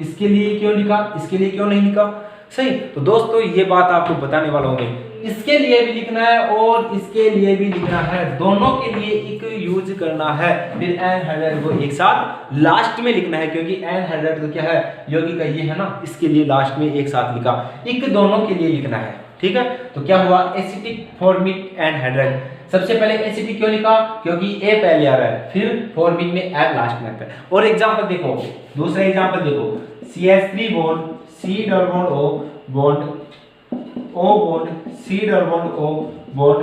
इसके लिए क्यों लिखा, इसके लिए क्यों नहीं लिखा? सही। तो दोस्तों ये बात आपको बताने वाला हूं मैं, इसके लिए भी लिखना है और इसके लिए भी लिखना है, दोनों के लिए एक यूज करना है। फिर एन हेडेड को एक साथ लास्ट में लिखना है, क्योंकि एन हेडेड तो क्या है, योगी का ये है ना, इसके लिए लास्ट में एक साथ लिखा, एक दोनों के लिए लिखना है। ठीक है, तो क्या हुआ, एसिटिक फॉर्मिक एन हेडेड। सबसे पहले एसिटिक क्यों लिखा, क्योंकि ए पहले आ रहा है, फिर फॉर्मिक में एन लास्ट में आता है। और एग्जांपल देखो, दूसरा एग्जांपल देखो, CH3 bond C double bond O bond O bond C double bond O bond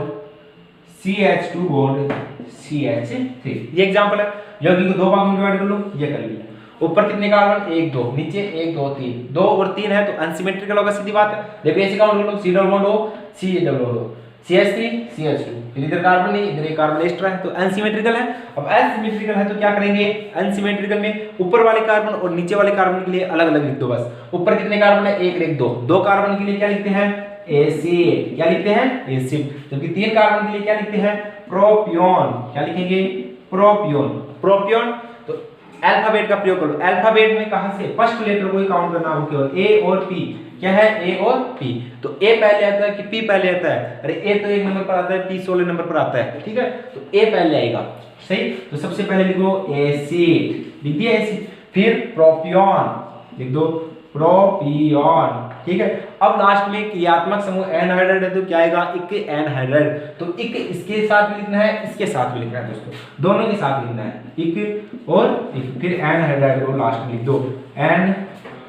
CH2 bond CH3। ये एग्जांपल है। यौगिक को दो भागों में डिवाइड कर लो, ये कर लिया। ऊपर कितने कार्बन, 1 2, नीचे 1 2 3, 2 और 3 है तो अनसिमेट्रिकल होगा, सीधी बात है। देखो ऐसे काउंट कर लो, C double bond O C double bond O CH3 CH2, फिर इधर कार्बन नहीं, इधर एक कार्बन एक्स्ट्रा है, तो अनसिमेट्रिकल है। अब अनसिमेट्रिकल है तो क्या करेंगे, अनसिमेट्रिकल में ऊपर वाले कार्बन और नीचे वाले कार्बन के लिए अलग अलग लिख दो बस। ऊपर कितने कार्बन है, 1 1 2, दो कार्बन के लिए क्या लिखते हैं, एसिड। क्या लिखते हैं, एसिड। जबकि 3 कार्बन के लिए क्या लिखते हैं, प्रोपियोन। क्या लिखेंगे, प्रोपियोन। प्रोपियोन। तो अल्फाबेट का प्रयोग करो। अल्फाबेट में कहां से, फर्स्ट लेटर को ही काउंट करना हो, केवल ए और पी। क्या है, ए और पी। तो ए पहले आता है कि पी पहले आता है? अरे ए तो 1 नंबर पर आता है, पी 16 नंबर पर आता है। ठीक है, तो ए पहले आएगा। सही। तो सबसे पहले लिखो एसिड, लिख दिया एसिड। फिर प्रोपियोन लिख दो, प्रोपियोन। ठीक है। अब लास्ट में क्रियात्मक समूह एनहाइड्राइड है तो क्या आएगा, इक एनहाइड्राइड। तो इक इसके साथ भी लिखना है, इसके साथ भी लिखना है दोस्तों, दोनों के साथ लिखना है, इक और इक। फिर एनहाइड्राइड को लास्ट में लिख दो,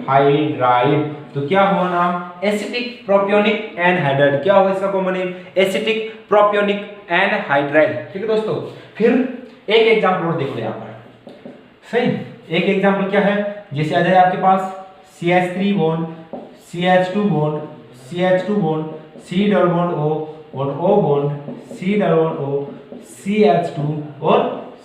एनहाइड्राइड। तो क्या हुआ नाम, एसिटिक प्रोपियोनिक एनहाइड्राइड। क्या हुआ इसका common name, acetic propionic anhydride. ठीक है दोस्तों। फिर एक एग्जांपल और देखो यहां पर। सही। एक एग्जांपल क्या है, जैसे आ जाए आपके पास CH3 bond CH2 bond CH2 bond C double bond O और O bond C double bond O CH2 और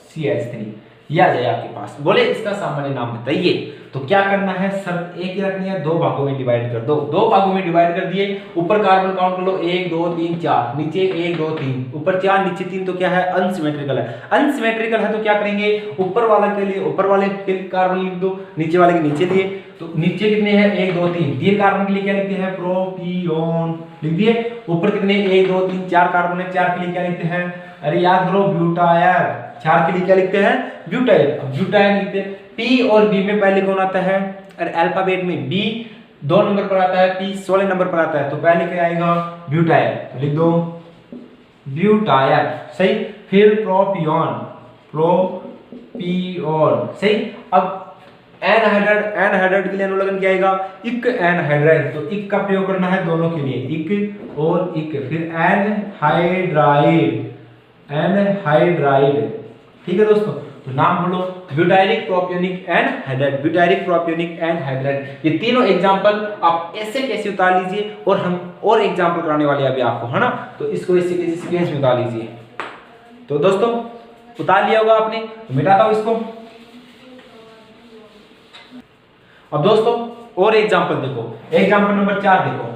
CH3। ये आ जाए आपके पास। बोले इसका सामान्य नाम बताइए। तो क्या करना है, शर्त एक ही रखनी है, दो भागों में डिवाइड कर दो। दो भागों में डिवाइड कर दिए। ऊपर कार्बन काउंट कर लो, 1 2 3 4, नीचे 1 2 3, ऊपर 4 नीचे 3, तो क्या है, अनसिमेट्रिकल है। अनसिमेट्रिकल है तो क्या करेंगे, ऊपर वाले के लिए ऊपर वाले के कार्बन लिख दो, नीचे वाले के नीचे दिए। तो नीचे कितने हैं, 1 2 3, 3 कार्बन के लिए क्या लिखते हैं, प्रोपियोन लिख दिए। ऊपर कितने, 1 2 3 4 कार्बन है, 4 के लिए क्या लिखते हैं, अरे याद करो, ब्यूटायर। 4 के लिए क्या लिखते हैं, ब्यूटायर। अब ब्यूटायर लिखते हैं। पी और बी में पहले कौन आता है, अरे अल्फाबेट में बी 2 नंबर पर आता है, पी 16 नंबर पर आता है, तो पहले क्या आएगा, ब्यूटायर। तो लिख दो ब्यूटायर। सही। फिर प्रोपियोन, प्रोपियोन। सही। अब एनहाइड्राइड के लिए अनुलग्न क्या आएगा, इक एनहाइड्राइड। तो इक का प्रयोग करना है दोनों के लिए, इक और इक। फिर एनहाइड्राइड, एनहाइड्राइड। ठीक है दोस्तों। तो नाम बोलो, butyric propionic anhydride, butyric propionic anhydride. ये तीनों एग्जांपल आप ऐसे कैसे उतार लीजिए, और हम और एग्जांपल कराने वाले हैं अभी आपको, है ना। तो इसको इसी के सीक्वेंस में उतार लीजिए। तो दोस्तों उतार लिया होगा आपने, तो मिटाता हूं इसको। अब दोस्तों और एग्जांपल देखो, एग्जांपल नंबर 4 देखो।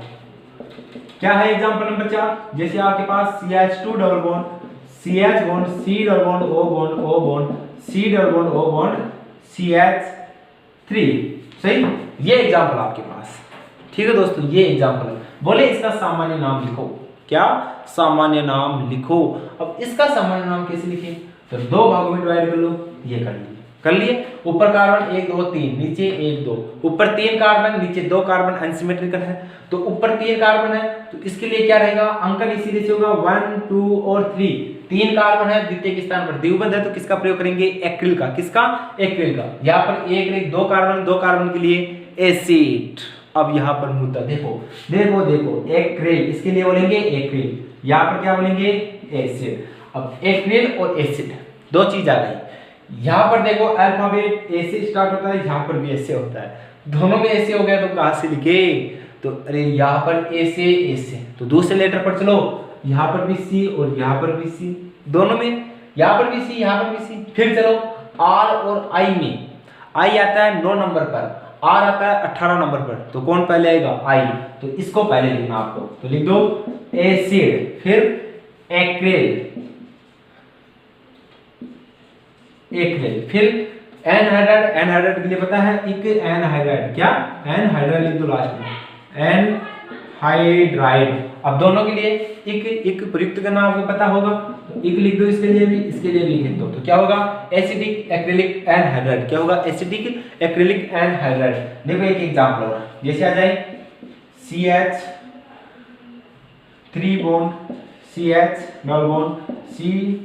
क्या है एग्जांपल नंबर 4, जैसे आपके पास CH2 double bond CH bond C double bond O bond O bond C double bond O bond CH3। सही। ये एग्जांपल आपके पास। ठीक है दोस्तों, ये एग्जांपल है। बोले इसका सामान्य नाम लिखो। क्या, सामान्य नाम लिखो। अब इसका सामान्य नाम कैसे लिखें, तो दो भागों में डिवाइड कर लो, ये कर लिए। ऊपर कार्बन 1 2 3, नीचे 1 2, ऊपर 3 कार्बन, नीचे 2 कार्बन, अनसिमेट्रिकल है। तो ऊपर 3 कार्बन है तो इसके लिए क्या रहेगा, अंकन इसी तरह से होगा 1 2 और 3। 3 कार्बन है, द्वितीय के स्थान पर द्विबंध है, तो किसका प्रयोग करेंगे, एक्रिल का। किसका, एक्रिल का। यहाँ पर एक 2 कार्बन, 2 कार्बन के लिए एसिड। अब यहाँ पर मुद्दा देखो, देखो देखो, एक्रिल, इसके लिए बोलेंगे एक्रिल, यहाँ पर क्या बोलेंगे, एसिड। अब एक्रिल और एसिड दो चीज आ गई। यहाँ पर देखो अल्फाबेट ए से स्टार्ट होता है, यहाँ पर भी ऐसे होता है, दोनों में ऐसे हो गया तो कहाँ से लिखे, तो अरे यहाँ पर ए से, तो दूसरे लेटर पर चलो, यहाँ पर भी सी और यहाँ पर भी सी, दोनों में, यहाँ पर भी सी, यहाँ पर भी सी। फिर चलो आर और आई में, आई आता है 9 नंबर पर, आर आता है 18 नंबर पर, तो कौन पहले आएगा, आई। तो इसको पहले लिखना आपको, तो लिख दो एसिड, फिर एक्रिल, एक्रिल, फिर एनहाइड्राइड के लिए पता है इक एनहाइड्राइड, क्या एनहाइड्राइड लिख दो लास्ट में, एनहाइड्राइड। अब दोनों के लिए इक प्रयुक्त करना आपको पता होगा, तो इक लिख दो इसके लिए भी, इसके लिए भी लिख दो। तो क्या होगा एसिडिक एक्रिलिक एनहाइड्राइड, क्या होगा एसिडिक एक्रिलिक एनहाइड्राइड। देखो एक एग्जांपल होगा, जैसे आ जाए CH 3 bond CH double bond CH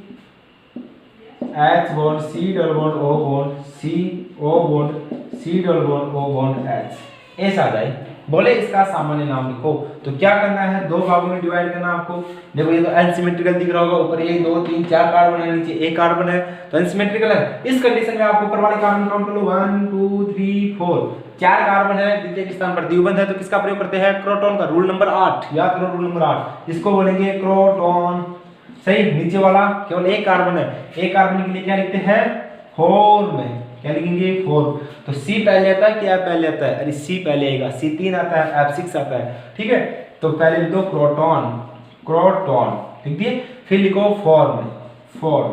bond C double bond O bond CO bond C double bond O bond H, ऐसा आ जाए। बोले इसका सामान्य नाम लिखो, तो क्या करना है, दो भागों में डिवाइड करना आपको। देखो ये तो अनसिमेट्रिकल दिख रहा होगा, ऊपर ये 2 3 4 कार्बन है, नीचे एक कार्बन है, तो अनसिमेट्रिकल है। इस कंडीशन में आपको ऊपर वाले कार्बन काउंट कर लो, 1 2 3 4, 4 कार्बन है, द्वितीय के स्थान पर द्विबंध है, तो किसका प्रयोग करते हैं, क्रोटॉन का। रूल नंबर 8 याद करो, रूल नंबर 8 इसको बोलेंगे क्रोटॉन। सही, नीचे वाला केवल एक कार्बन है, एक कार्बन के लिए क्या लिखते हैं, 4 में क्या लिखेंगे 4। तो C पहले आता है, क्या पहले आता है, अरे C पहले आएगा, C3 आता है, F6 आता है, ठीक है। तो पहले लिख दो क्रोटॉन, क्रोटॉन लिख दिए, फिर लिखो 4 में 4,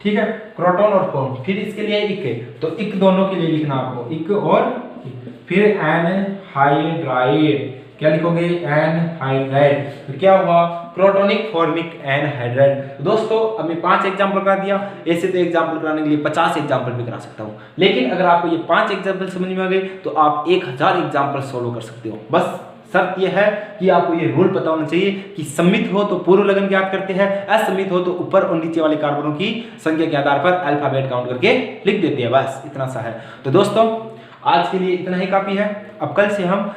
ठीक है, क्रोटॉन और 4। फिर इसके लिए इक है, तो इक दोनों के लिए लिखना आपको, इक और इक। फिर एनहाइड्राइड, क्या लिखोगे एनहाइड्राइड, तो क्या हुआ प्रोटोनिक फॉर्मिक एनहाइड्राइड। दोस्तों अब मैं 5 एग्जांपल करा दिया, ऐसे तो एग्जांपल कराने के लिए 50 एग्जांपल भी करा सकता हूँ, लेकिन अगर आपको ये 5 एग्जांपल समझ में आ गए तो आप 1000 एग्जांपल सोल्व कर सकते हो। बस शर्त यह है कि आपको ये रूल पता होना चाहिए कि सम्मित हो तो पूर्व लग्न ज्ञात करते हैं, असम्मित हो तो ऊपर और नीचे वाले कार्बनों की संख्या के आधार पर अल्फाबेट काउंट करके लिख देते हैं। बस इतना सा है। तो दोस्तों आज के लिए इतना ही काफी है। अब कल से हम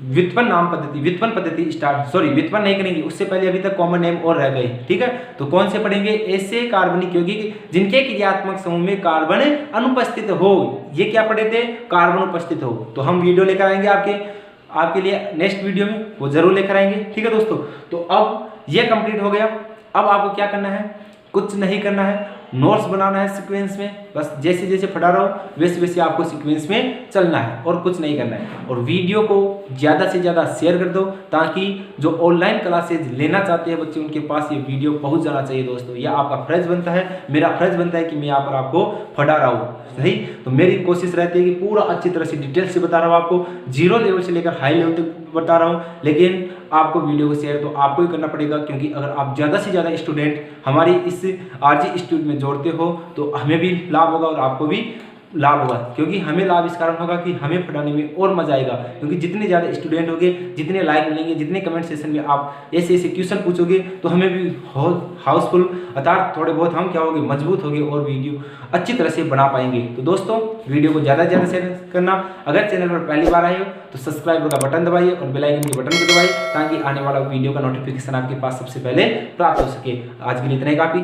व्युत्पन्न पद्धति व्युत्पन्न नहीं करेंगे, उससे पहले अभी तक कॉमन नेम और रह गए, ठीक है। तो कौन से पढ़ेंगे, ऐसे कार्बनिक यौगिक जिनके क्रियात्मक समूह में कार्बन अनुपस्थित हो। ये क्या पढ़े थे, कार्बन उपस्थित हो। तो हम वीडियो लेकर आएंगे आपके लिए नेक्स्ट वीडियो में, वो जरूर लेकर आएंगे, ठीक है दोस्तों। तो अब ये कंप्लीट हो गया। अब आपको क्या करना है, कुछ नहीं करना है, नोट्स बनाना है सीक्वेंस में। बस जैसे जैसे पढ़ा रहा हूँ वैसे वैसे आपको सीक्वेंस में चलना है और कुछ नहीं करना है। और वीडियो को ज़्यादा से ज़्यादा शेयर कर दो ताकि जो ऑनलाइन क्लासेज लेना चाहते हैं बच्चे उनके पास ये वीडियो पहुँच जाना चाहिए। दोस्तों यह आपका फर्ज बनता है, मेरा फर्ज बनता है कि मैं यहाँ पर आपको पढ़ा रहा हूँ, सही। तो मेरी कोशिश रहती है कि पूरा अच्छी तरह से डिटेल से बता रहा हूँ आपको, 0 लेवल से लेकर हाई लेवल तक बता रहा हूँ। लेकिन आपको वीडियो को शेयर तो आपको ही करना पड़ेगा, क्योंकि अगर आप ज़्यादा से ज़्यादा स्टूडेंट हमारी इस आरजी इंस्टीट्यूट में जोड़ते हो तो हमें भी लाभ होगा और आपको भी लाभ होगा। क्योंकि हमें लाभ इस कारण होगा कि हमें पढ़ाने में और मजा आएगा, क्योंकि जितने ज़्यादा स्टूडेंट होंगे, जितने लाइक मिलेंगे, जितने कमेंट सेशन में आप ऐसे ऐसे क्वेश्चन पूछोगे तो हमें भी हाउसफुल अर्थात थोड़े बहुत हम क्या होंगे, मजबूत होंगे और वीडियो अच्छी तरह से बना पाएंगे। तो दोस्तों वीडियो को ज़्यादा से ज़्यादा शेयर करना। अगर चैनल पर पहली बार आए हो तो सब्सक्राइब का बटन दबाइए और बेल आइकन के बटन को दबाइए ताकि आने वाला वीडियो का नोटिफिकेशन आपके पास सबसे पहले प्राप्त हो सके। आज के लिए इतना ही काफी।